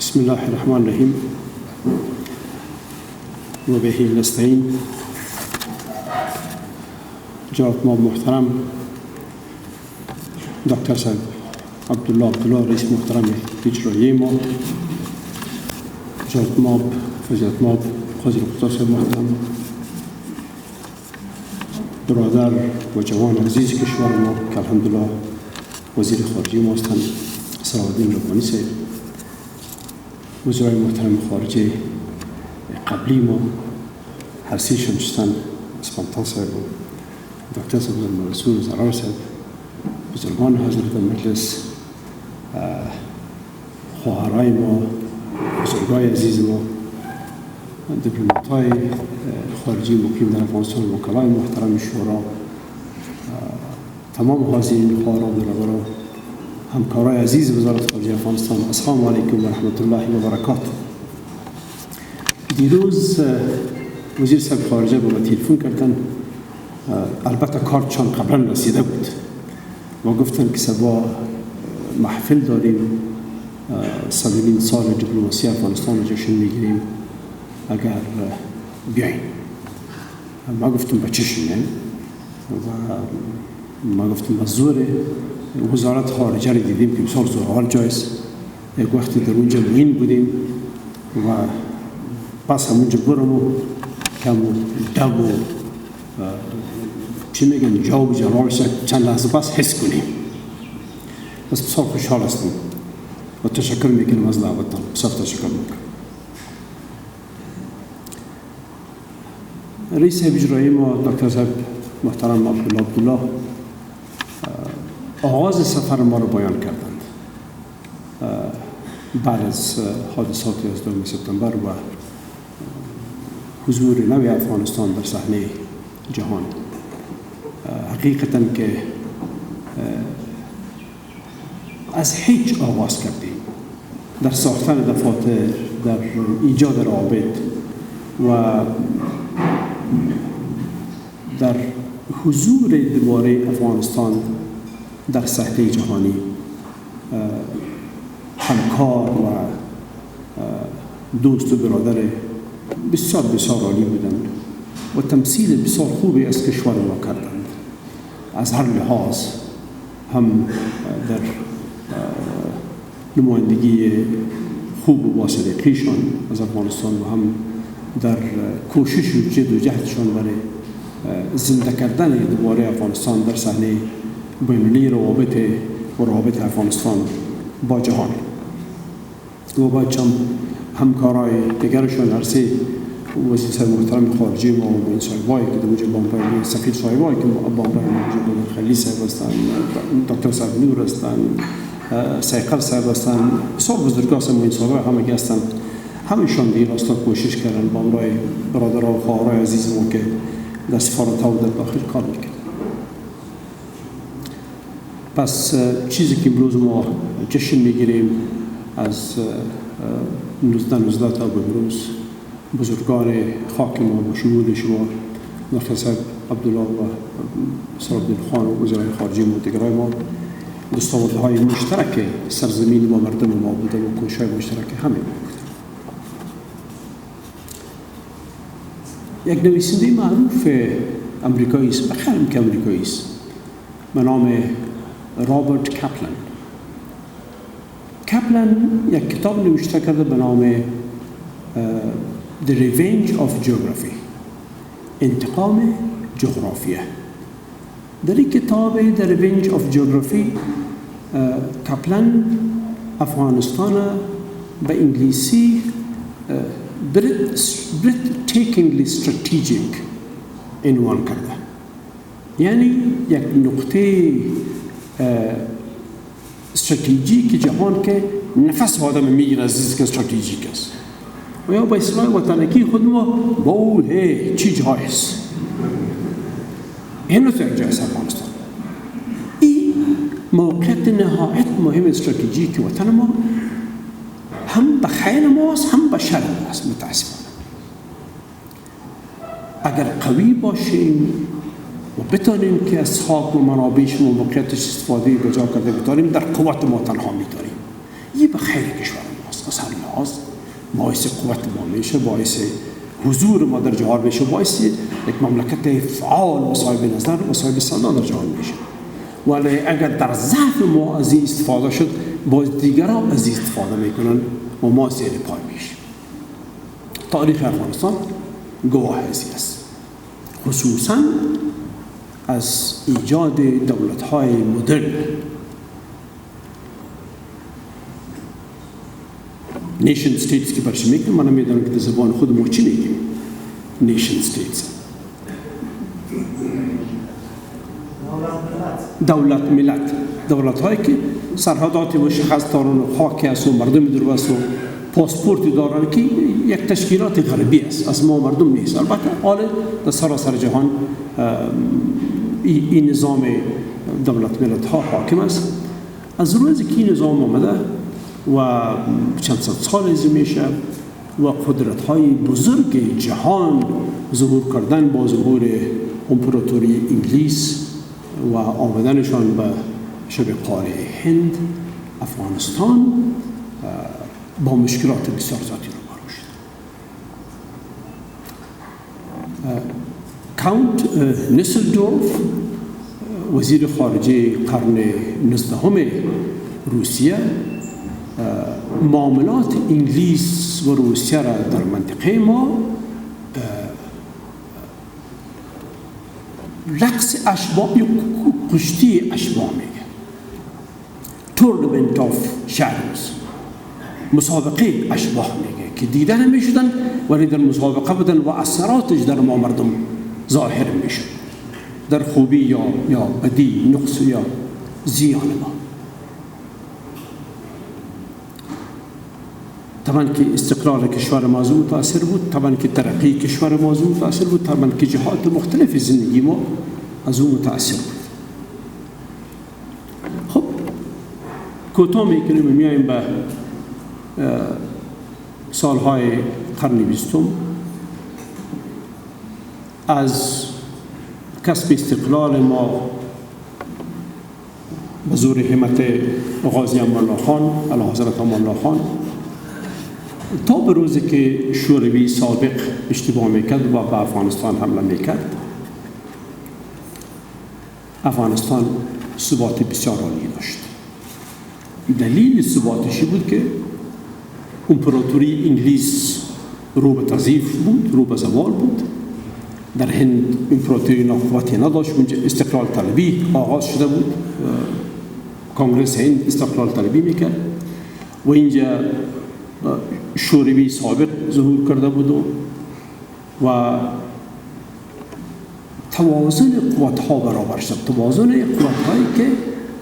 بسم الله الرحمن الرحیم و به نستعین. جناب ما محترم دکتر صاحب عبدالله رئیس محترم اجرایی ما، جناب ما فضیلت ما قاضی رخدار صاحب محترم، برادر و جوان عزیز کشور ما که الحمدلله وزیر خارجه ما هستند، صلاح‌الدین ربانی صاحب، وزرای محترم خارجه قبلی ما هر سه‌شان نشستن، اسپانتان صاحب و دکتر صاحب رسول زرار صاحب، بزرگان حضرت مجلس، خواهرای ما، بزرگای عزیز ما، دیپلمات‌های خارجی مقیم در افغانستان، وکلای محترم شورا، تمام حاضرین، خواهران و برادران، همکارای عزیز وزارت خارجه افغانستان، السلام علیکم و رحمت الله و برکاته. دیروز وزیر صاحب خارجه به ما تلفن کردن، البته کارتشان قبلا رسیده بود و گفتن که سبا محفل داریم، 100 سال دیپلماسی افغانستان رو جشن میگیریم، اگر بیاین. ما گفتم به چشم و ما گفتم به زور وزارت خارجه رو دیدیم که بسیار زورآور جایست. یک وقتی در اونجا معین بودیم و پس همونجا برم و کم و دم و چی میگن جاو جلالش چند لحظه پس حس کنیم. بس بسیار خوشحال هستم و تشکر میکنم از دعوتتان. بسیار تشکر میکنم. رئیس اجرایی ما دکتر صاحب محترم عبدالله آغاز سفر ما رو بیان کردند بعد از حادثات 11 سپتامبر و حضور نو افغانستان در صحنه جهان. حقیقتاً که از هیچ آغاز کردیم در ساختن دفاتر، در ایجاد روابط و در حضور دوباره افغانستان در ساحه جهانی. همکار و دوست و برادر بسیار عالی بودند و تمثیل بسیار خوبی از کشور ما کردند از هر لحاظ، هم در نمایندگی خوب و باصداقتیشان از افغانستان و هم در کوشش و جد و جهدشان برای زنده کردن دوباره افغانستان در صحنه بین‌المللی روابط افغانستان با جهان. و باید همکارای دیگرشان هر سه وزیر صاحب محترم خارجه ما و این صاحبایی که در اونجا بامبای سفیر صاحبایی که بامبای موجود خلیل صاحب هستند، دکتر صاحب نور هستند، سیقل صاحب هستند، بسیار بزرگان هستند و این صاحبای همه هستند. همشان دیگه راستا کوشش کردن بامبای برادرها و خواهرای عزیز ما که در سفارت‌ها و در داخل کار میکنن. پس چیزی که امروز ما جشن میگیریم از 19 تا به امروز، بزرگان خاک ما با شمول شما دکتر صاحب عبدالله و صلاح‌الدین خان و وزرای خارجه ما و دیگرای ما، دستاوردهای مشترک سرزمین با مردم ما بوده و کوشش‌های مشترک همه ما بوده. یک نویسنده معروف امریکایی است، بخیرم که امریکایی است، به نام رابرت کپلن یک کتاب نوشته کرده به نام The Revenge of Geography، انتقام جغرافیه. در این کتاب The Revenge of Geography کپلن افغانستان به انگلیسی breathtakingly strategic عنوان کرده، یعنی یک نقطه استراتژیک جهان که نفس آدم میگیره از که استراتژیک است و یا با اصطلاح وطنکی خود ما بوله چی جایست اینو تو یک جایست افغانستان. این موقعیت نهایت مهم استراتژیک وطن ما هم به خیر ماست هم به شر ماست. متاسفانه اگر قوی باشیم و بتانیم که از خاک و منابعش و موقعیتش استفاده بجا کرده بتانیم، در قوت ما تنها میتاریم. این به خیر کشور ماست از هر لحاظ. باعث قوت ما میشه، باعث حضور ما در جهان میشه، باعث یک مملکت فعال و صاحب نظر و صاحب صدا در جهان میشه. ولی اگر در ضعف ما از این استفاده شد، باز دیگران از این استفاده میکنن و ما زیر پای میشیم. تاریخ افغانستان گواه از این است، خصوصا از ایجاد دولت‌های مدرن. نیشن استیتس که برش میکنم، من میدونم که در زبان خود ما چی میگیم نیشن استیتس، دولت ملت، دولت هایی که سرحداتی و شخص دارن و خاکی است و مردم در است و پاسپورتی دارن که یک تشکیلات غربی است، از ما مردم نیست. البته حال در سراسر جهان این نظام دولت ملت ها حاکم است. از روزی که این نظام آمده و چند صد سال از میشه و قدرت های بزرگ جهان ظهور کردن با ظهور امپراتوری انگلیس و آمدنشان به شبه قاره هند، افغانستان با مشکلات بسیار زیادی روبرو شد. کانت نیسلدورف، وزیر خارجه قرن 19 روسیه، معاملات انگلیس و روسیه را در منطقه ما رقص اشباح یا کشتی اشباح میگه، تورنمنت آف شادوز، مسابقه اشباح میگه که دیده نمیشدن ولی در مسابقه بودن و اثراتش در ما مردم ظاهر میشد، در خوبی یا بدی، نقص یا زیان ما. طبعا که استقلال کشور ما متاثر بود، طبعا که ترقی کشور ما متاثر بود، طبعا که جهات مختلف زندگی ما از اون متاثر بود. خب کوتاه میکنیم میایم به سالهای قرن 20. از کسب استقلال ما به زور همت غازی امان الله خان علیه حضرت امان الله خان تا به روزی که شوروی سابق اشتباه میکرد و به افغانستان حمله میکرد، افغانستان ثبات بسیار عالی داشت. دلیل ثباتش بود که امپراتوری انگلیس رو به تضعیف بود، رو به زوال بود. در هند امپراتوری ناقوتی نداشت، اونجا استقلال طلبی آغاز شده بود، کنگرس هند استقلال طلبی میکرد و اینجا شوروی سابق ظهور کرده بود و توازن قوت ها برابر شد، توازن قوت هایی که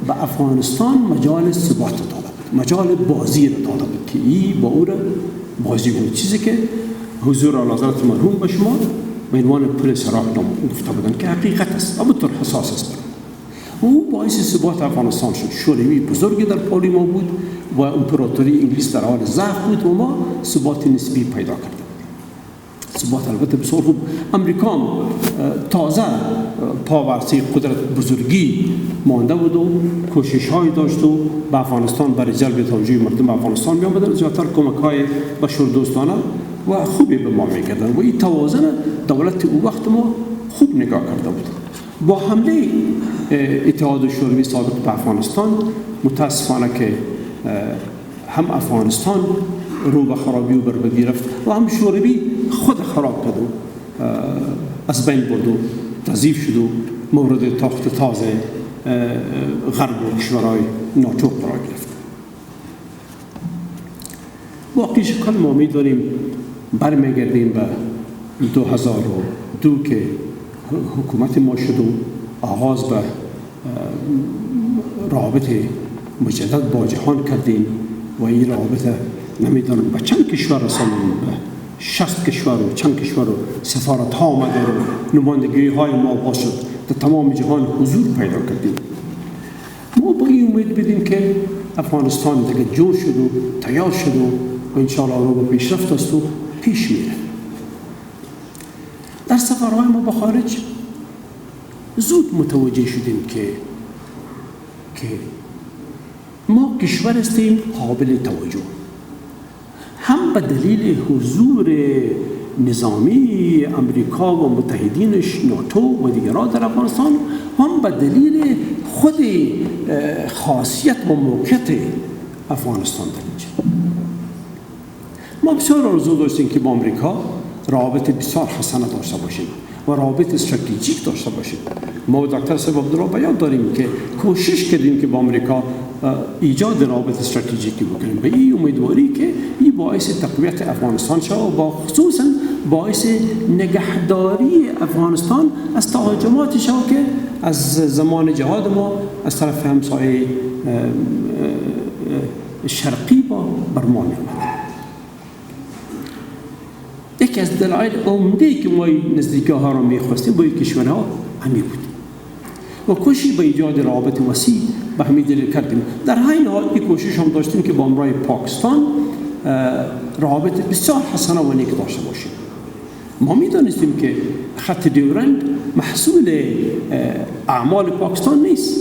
به افغانستان مجال ثبات داده بود، مجال بازی را داده بود که این با او را بازی بود، چیزی که حضور اعلیحضرت مرحوم به شما به عنوان پل سراغ گفته بودن که حقیقت است، اما طور حساس است برد. او باعث ثبات افغانستان شد. شوروی بزرگی در پای ما بود و امپراتوری انگلیس در حال ضعف بود و ما ثبات نسبی پیدا کردیم. ثبات البته بسیار خوب. امریکا تازه پاورسی قدرت بزرگی مانده بود و کوشش های داشت و به افغانستان برای جلب توجه مردم افغانستان می آمدن، زیادتر کمک های بشردوستانه و خوبی به ما میکردن و این توازن دولت او وقت ما خوب نگاه کرده بود. با حمله اتحاد شوروی سابق به افغانستان متاسفانه که هم افغانستان رو به خرابی و بربادی رفت و هم شوروی خود خراب کرد و از بین برد و تضعیف شد و مورد تاخت تازه غرب و کشورهای ناچوب قرار گرفت. باقی شکل ما می‌داریم برمیگردیم به 2002 که حکومت ما شد و آغاز به رابطه مجدد با جهان کردیم و این رابطه نمیدانم به چند کشور رساندیم، به 60 کشور و چند کشور و سفارت ها آمده و نمایندگی های ما باز شد، در تمام جهان حضور پیدا کردیم. ما با این امید بدیم که افغانستان دیگه جور شد و تیار شد و انشاءالله رو به پیشرفت است و پیش میره. در سفرهای ما به خارج زود متوجه شدیم که ما کشور هستیم قابل توجه، هم به دلیل حضور نظامی امریکا و متحدینش ناتو و دیگران در افغانستان، هم به دلیل خود خاصیت و موقعیت افغانستان در اینجا. ما بسیار آرزو داشتیم که با امریکا روابط بسیار حسنه داشته باشیم و روابط استراتژیک داشته باشیم. ما و دکتر صاحب عبدالله بیان داریم که کوشش کردیم که با امریکا ایجاد روابط استراتژیکی بکنیم، به این امیدواری که این باعث تقویت افغانستان شود و با خصوصا باعث نگهداری افغانستان از تهاجماتی شود که از زمان جهاد ما از طرف همسایه شرقی بر ما می‌آمد. یکی از دلایل عمده که ما نزدیکی‌ها را می‌خواستیم با این کشورها همین بود و کوشش به ایجاد روابط وسیع به همین دلیل کردیم. در همین حال این کوشش هم داشتیم که با همراه پاکستان روابط بسیار حسنه و نیک داشته باشیم. ما می‌دانستیم که خط دیورند محصول اعمال پاکستان نیست.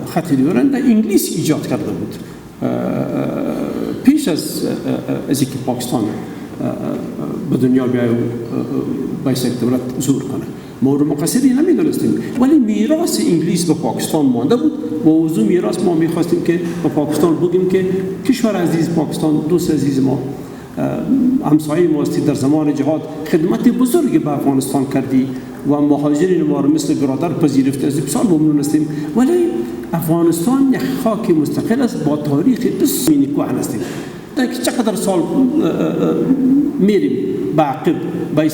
خط دیورند انگلیس ایجاد کرده بود پیش از اینکه پاکستان به دنیا بیاید و باید یک دولت ظهور کنه. ما رو مقصری نمیدونستیم، ولی میراث انگلیس به پاکستان مانده بود و موضوع میراث ما میخواستیم که به پاکستان بگیم که کشور عزیز پاکستان، دوست عزیز ما، همسایه ماستی، در زمان جهاد خدمت بزرگی به افغانستان کردی و مهاجرین ما رو مثل برادر پذیرفته، از بسیار ممنون هستیم. ولی افغانستان یک خاک مستقل است با تاریخ بسیار نیکوان هستیم. در چقدر سال میریم به عقب، باید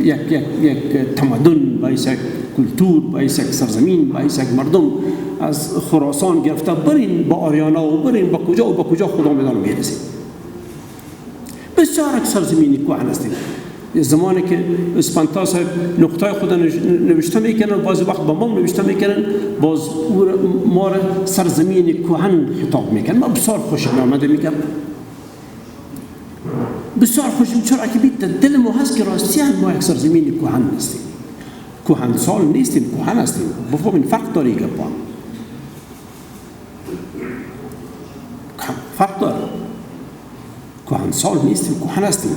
یک تمدن، باید یک کلتور، باید یک سرزمین، باید یک مردم از خراسان گرفته برین با آریانا و برین با کجا خدا میدان میرسیم. بسیار یک سرزمینی کوهن هستیم. زمانی که اسپانتا صاحب نقطه خود نوشته میکنن، بعضی وقت با ما نوشته میکنن، باز ما را سرزمین کوهن خطاب میکنن. ما بسیار خوشم آمده میگم، بسیار خوشم، چرا که بیت دل ما هست که راستی ما یک سرزمین کوهن هستیم. کوهن سال نیستیم، کوهن هستیم. بفهمین فرق داری که با فرق داره. کوهن سال نیستیم، کوهن هستیم.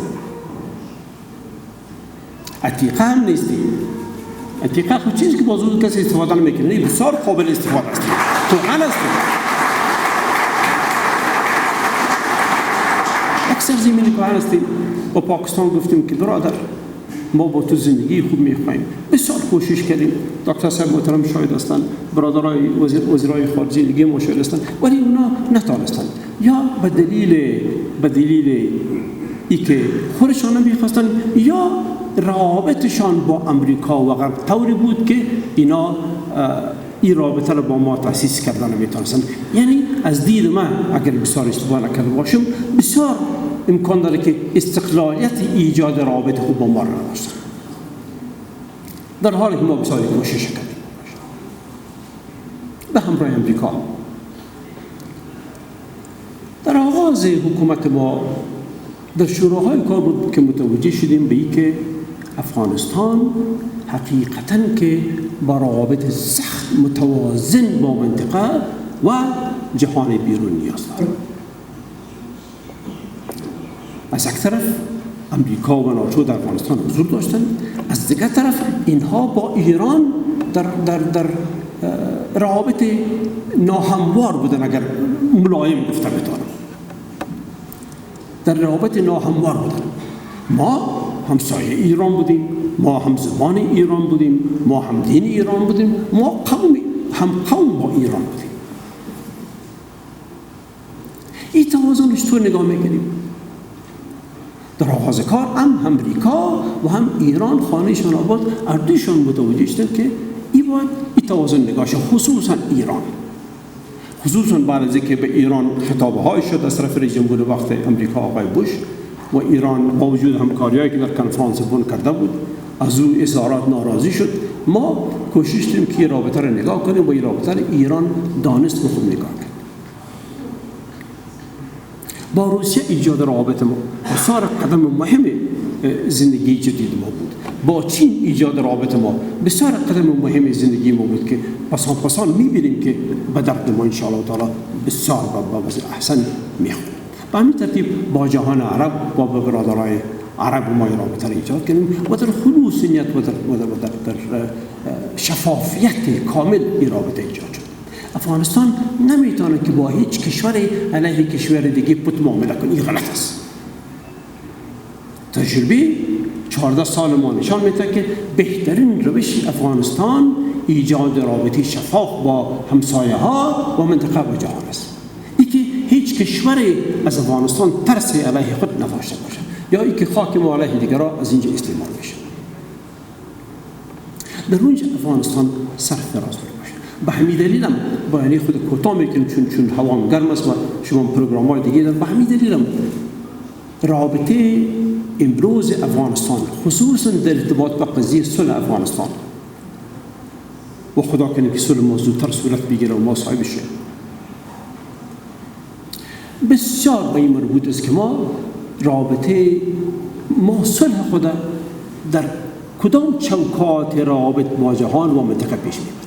عتیقه هم نیستیم. عتیقه خود چیزی که بازو کسی استفاده نمیکنه، بسیار قابل استفاده هستیم. کوهن هستیم. اکثر زمین کوهن هستیم. با پاکستان گفتیم که برادر ما با تو زندگی خوب میخوایم. بسیار کوشش کردیم. دکتر صاحب محترم شاهد هستند، برادرای وزیرای خارجه دیگه ما شاهد هستند، ولی اونا نتونستند، یا به دلیل اینکه خودشان نمیخواستن یا روابطشان با امریکا و غرب طوری بود که اینا این رابطه را با ما تأسیس کردن نمیتونستن. یعنی از دید من اگر بسیار اشتباه نکرده باشم، بسیار امکان داره که استقلالیت ایجاد رابطه خوب با ما را نداشتن، در حالی که ما بسیار کوشش کردیم به همراه امریکا. در آغاز حکومت ما در شوراهای کار بود که متوجه شدیم به این که افغانستان حقیقتاً که با روابط سخت متوازن با منطقه و جهان بیرون نیاز دارد. از یک طرف امریکا و ناتو در افغانستان حضور داشتند، از دیگر طرف اینها با ایران در روابط ناهموار بودن، اگر ملایم گفته بتوانم، در روابط ناهموار بودن. ما همسایه ایران بودیم، ما هم زبان ایران بودیم، ما هم دین ایران بودیم، ما قوم با ایران بودیم. این توازنش تو نگاه میکنیم. در آغاز کار هم امریکا و هم ایران خانهشان آباد اردوشان متوجه شدند که این باید این توازن نگاه شد، خصوصا ایران، خصوصا بعد از اینکه به ایران خطابه‌های شد از طرف رئیس جمهور وقت امریکا آقای بوش و ایران با وجود همکاری‌هایی که در کنفرانس بن کرده بود از او اظهارات ناراضی شد. ما کوشش کردیم که رابطه را نگاه کنیم و این رابطه را ایران دانست به خود نگاه کرد. با روسیه ایجاد روابط ما بسیار قدم مهم زندگی جدید ما بود. با چین ایجاد روابط ما بسیار قدم مهم زندگی ما بود که پسان می‌بینیم که به درد ما ان شاء الله تعالی بسیار به وضع احسن میخورد. به همین ترتیب با جهان عرب با برادرای عرب ما رابطه را ایجاد کردیم و در خلوص نیت و در شفافیت کامل این رابطه ایجاد شد. افغانستان نمیتونه که با هیچ کشور علیه کشور دیگه پت معامله کنه. این غلط است. تجربه 14 سال ما نشان میده که بهترین روش افغانستان ایجاد رابطه شفاف با همسایه ها و منطقه و جهان است. ای که هیچ کشوری از افغانستان ترس علیه خود نداشته باشه یا ای که خاک ما علیه دیگران از اینجا استعمال میشه. در اونجا افغانستان سرفراز باشه. به همین دلیل هم بیانیه خود کوتاه میکنم چون هوا گرم است و شما پروگرام‌های دیگه دارید. به همین دلیل هم رابطه امروز افغانستان خصوصا در ارتباط با قضیه صلح افغانستان و خدا کنه که صلح موضوع‌تر صورت بگیره و ما صاحبش شیم. بسیار به این مربوط است که ما رابطه ما صلح خود در کدام چوکات رابط با جهان و منطقه پیش میبریم.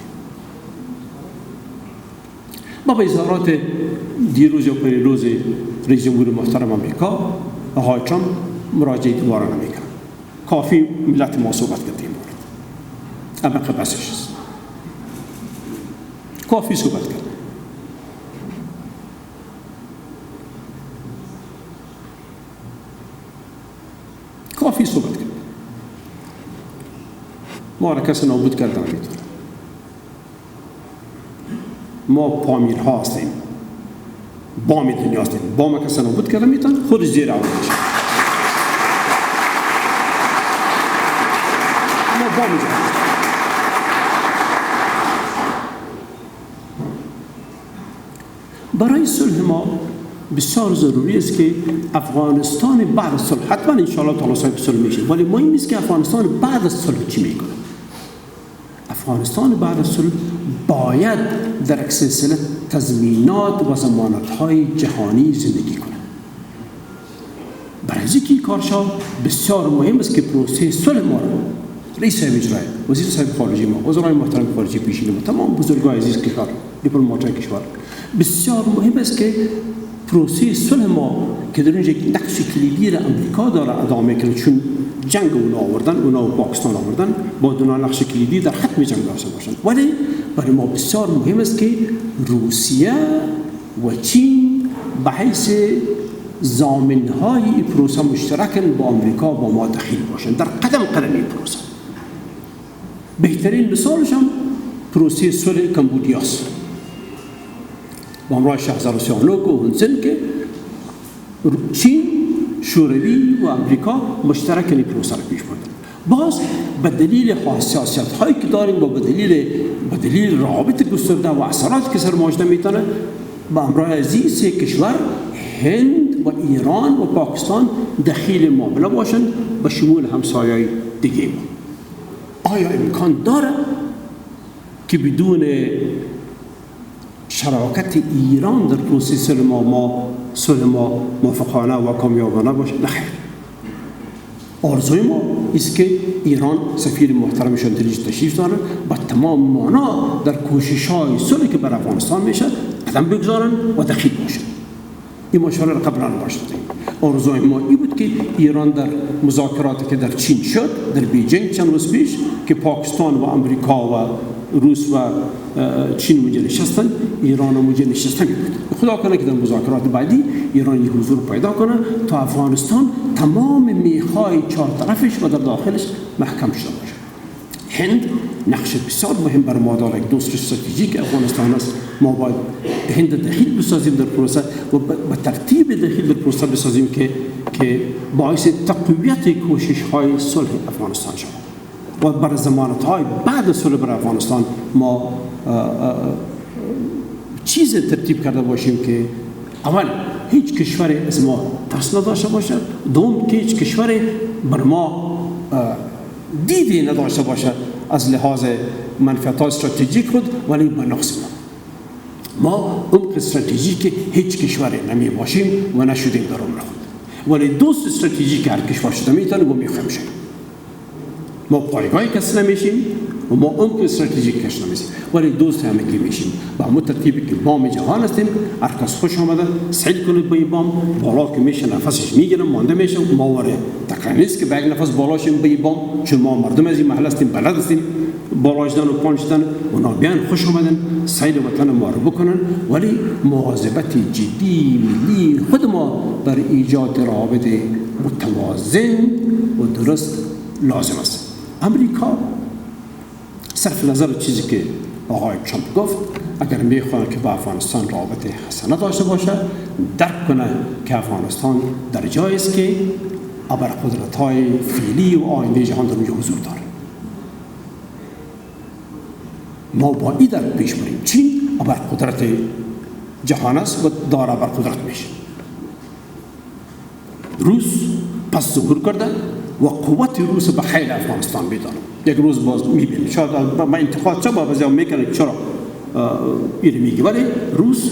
ما به اظهارات دیروز و پریروز رئیس جمهور محترم آمریکا آقای ترامپ مراجعه دوباره نمیکنم. کافی ملت ما صحبت کردیم مورد اما بسش است. کافی صحبت کرد. کافی صحبت کرد. ما را کسی نابود کردن میتونه. ما پامیرها هستیم. بام دنیا هستیم. بام کسی نابود کردن میتونه خود زیر آورده شد. ما بام جهان. برای صلح ما بسیار ضروری است که افغانستان بعد از صلح حتما ان شاء الله تعالی صاحب صلح میشه، ولی مهم نیست که افغانستان بعد از صلح چی میکنه. افغانستان بعد از صلح باید در یک سلسله تضمینات و ضمانت‌های جهانی زندگی کنه. برای اینکه کار شود بسیار مهم است که پروسه صلح ما رئیس صاحب اجرایی، وزیر صاحب خارجه ما، وزرای محترم خارجه پیشین ما، تمام بزرگان عزیز کشور، دیپلمات‌های کشور، بسیار مهم است که پروسه صلح ما که در اینجا نقش کلیدی را امریکا داره ادا میکنه، چون جنگ اونا آوردن، اونا و پاکستان آوردن، با دونا نقش کلیدی در ختم جنگ داشته باشن. ولی برای ما بسیار مهم است که روسیه و چین به حیث ضامن‌های پروسه مشترک با امریکا با ما دخیل باشن در قدم قدمی پروسه. بهترین مثالش هم پروسه صلح کمبودیا است. با همراه شهزاد سیانوک و هونسن که چین، شوروی و امریکا مشترک این پروسه را پیش بردن. باز به دلیل حساسیت هایی که داریم و به دلیل روابط گسترده و اثرات که سر مواجه میتونه با همراه عزیز سه کشور هند و ایران و پاکستان دخیل معامله باشن به شمول همسایه‌های دیگه ما. آیا امکان داره که بدون شراکت ایران در پروسه صلح ما موفقانه و کامیابانه باشه؟ نه. آرزوی ما است که ایران سفیر محترمشان در اینجا تشریف داره با تمام معنا در کوشش‌های صلحی که بر افغانستان میشه قدم بگذارن و دخیل باشن. این مشوره را قبلا داشتیم. آرزوی ما این بود که ایران در مذاکراتی که در چین شد، در بیجینگ چند روز پیش که پاکستان و امریکا و روس و چین اونجا نشستن، ایران اونجا نشستن بود. خدا کنه که در مذاکرات بعدی ایران حضور پیدا کنه تا افغانستان تمام میخای چهار طرفش و در داخلش محکم شده باشه. هند نقش بسیار مهم بر ما داره. یک دوست استراتژیک افغانستان است. ما باید هند دخیل بسازیم در پروسه و به ترتیب دخیل در پروسه بسازیم که باعث تقویت کوشش‌های صلح افغانستان شود و بر ضمانت‌های بعد صلح بر افغانستان ما چیز ترتیب کرده باشیم که اول هیچ کشوری از ما ترس نداشته باشه، دوم که هیچ کشوری بر ما دیدی نداشته باشه از لحاظ منفعت‌های استراتژیک خود، ولی به نقص ما عمق استراتژیک هیچ کشوری نمی باشیم و نشدیم در عمر خود، ولی دوست استراتژیک هر کشور شده میتونه و میخوایم شد. ما پایگاه کس نمیشیم و ما عمق استراتژیک کس نمیشیم، ولی دوست همگی میشیم. با همون ترتیبی که بام جهان هستیم، هر کس خوش آمده سعی کنید به این بام بالا که میشه نفسش میگیرم مانده میشه. ما واره تقریبا نیست که به یک نفس بالاشیم به این بام، چون ما مردم از این محل هستیم، بلد هستیم بالاش دادن و پانچ دادن. اونا بیان خوش آمدن سعی وطن ما رو بکنن، ولی مواظبت جدی ملی خود ما بر ایجاد روابط متوازن و درست لازم است. امریکا صرف نظر چیزی که آقای ترامپ گفت، اگر میخواد که با افغانستان رابطه حسنه داشته باشه، درک کنه که افغانستان در جایی است که ابرقدرت‌های فعلی و آینده جهان در اونجا حضور داره. ما با این درک پیش بریم. چین ابرقدرت جهان است و داره ابرقدرت میشه. روس پس ظهور کرده و قوت روس به خیلی افغانستان بیداره. یک روز باز میبینیم، شاید ما انتقاد چه با بزیام میکنه چرا اینو میگی، ولی روس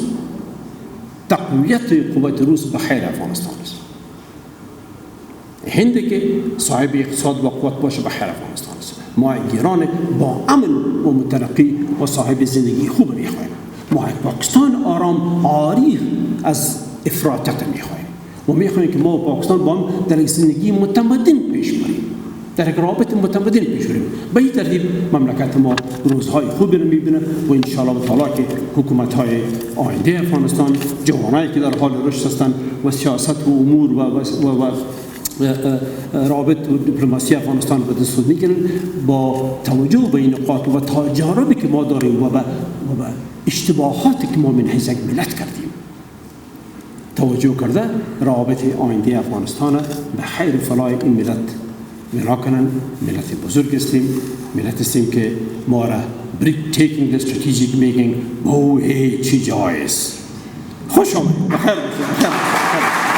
تقویت قوت روس به خیلی افغانستان است. هند که صاحب اقتصاد و قوت باشه به خیلی افغانستان است. ما ایران با امن و مترقی و صاحب زندگی خوب میخوایم. ما پاکستان آرام عاری از افراطیت میخوایم و میخوایم که ما پاکستان با هم در یک زندگی متمدن پیش بریم، در یک رابطه متمدن پیش بریم. به این ترتیب مملکت ما روزهای خوبی رو میبینه و ان شاء الله تعالی که حکومت‌های آینده افغانستان، جوانایی که در حال رشد هستند و سیاست و امور و رابط و دیپلماسی افغانستان به دست میگیرن، با توجه به این نقاط و تجاربی که ما داریم و به اشتباهاتی که ما من حیث یک ملت کردیم توجه کرده، رابط آینده افغانستان به خیر فلاح این ملت بنا کنن. ملت بزرگ هستیم، ملت هستیم که ما را break taking the strategic making چی جای است. خوش آمدید، بخیر باشید.